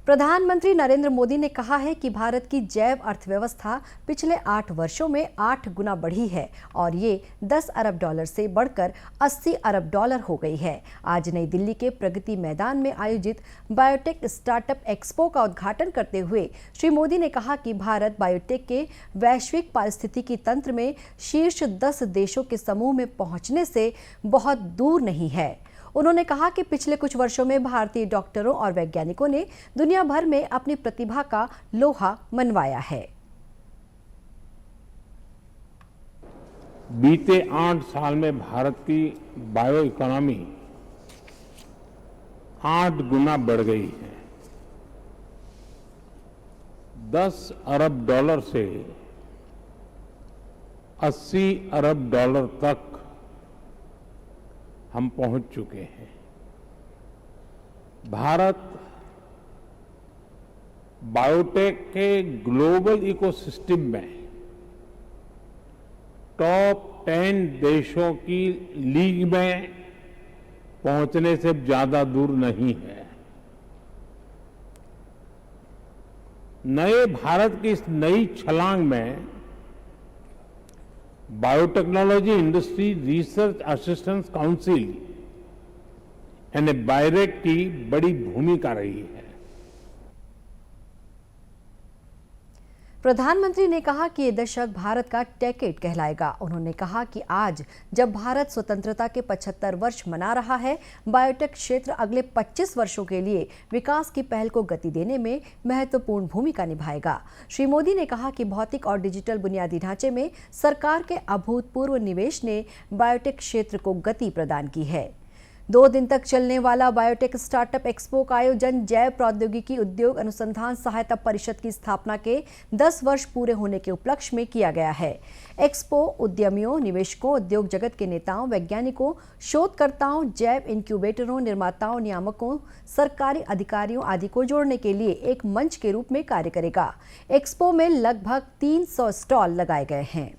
प्रधानमंत्री नरेंद्र मोदी ने कहा है कि भारत की जैव अर्थव्यवस्था पिछले 8 वर्षों में 8 गुना बढ़ी है और ये 10 अरब डॉलर से बढ़कर 80 अरब डॉलर हो गई है। आज नई दिल्ली के प्रगति मैदान में आयोजित बायोटेक स्टार्टअप एक्सपो का उद्घाटन करते हुए श्री मोदी ने कहा कि भारत बायोटेक के वैश्विक पारिस्थितिकी तंत्र में शीर्ष 10 देशों के समूह में पहुंचने से बहुत दूर नहीं है। उन्होंने कहा कि पिछले कुछ वर्षों में भारतीय डॉक्टरों और वैज्ञानिकों ने दुनिया भर में अपनी प्रतिभा का लोहा मनवाया है। बीते 8 साल में भारत की बायो इकोनॉमी 8 गुना बढ़ गई है। 10 अरब डॉलर से 80 अरब डॉलर तक हम पहुंच चुके हैं। भारत बायोटेक के ग्लोबल इकोसिस्टम में टॉप 10 देशों की लीग में पहुंचने से ज्यादा दूर नहीं है। नए भारत की इस नई छलांग में biotechnology industry research assistance council यानी बायरेक की बड़ी भूमिका रही है। प्रधानमंत्री ने कहा कि ये दशक भारत का डेकेड कहलाएगा। उन्होंने कहा कि आज जब भारत स्वतंत्रता के 75 वर्ष मना रहा है, बायोटेक क्षेत्र अगले 25 वर्षों के लिए विकास की पहल को गति देने में महत्वपूर्ण भूमिका निभाएगा। श्री मोदी ने कहा कि भौतिक और डिजिटल बुनियादी ढांचे में सरकार के अभूतपूर्व निवेश ने बायोटेक क्षेत्र को गति प्रदान की है। 2 दिन तक चलने वाला बायोटेक स्टार्टअप एक्सपो का आयोजन जैव प्रौद्योगिकी उद्योग अनुसंधान सहायता परिषद की स्थापना के 10 वर्ष पूरे होने के उपलक्ष्य में किया गया है। एक्सपो उद्यमियों, निवेशकों, उद्योग जगत के नेताओं, वैज्ञानिकों, शोधकर्ताओं, जैव इंक्यूबेटरों, निर्माताओं, नियामकों, सरकारी अधिकारियों आदि को जोड़ने के लिए एक मंच के रूप में कार्य करेगा। एक्सपो में लगभग 300 स्टॉल लगाए गए हैं।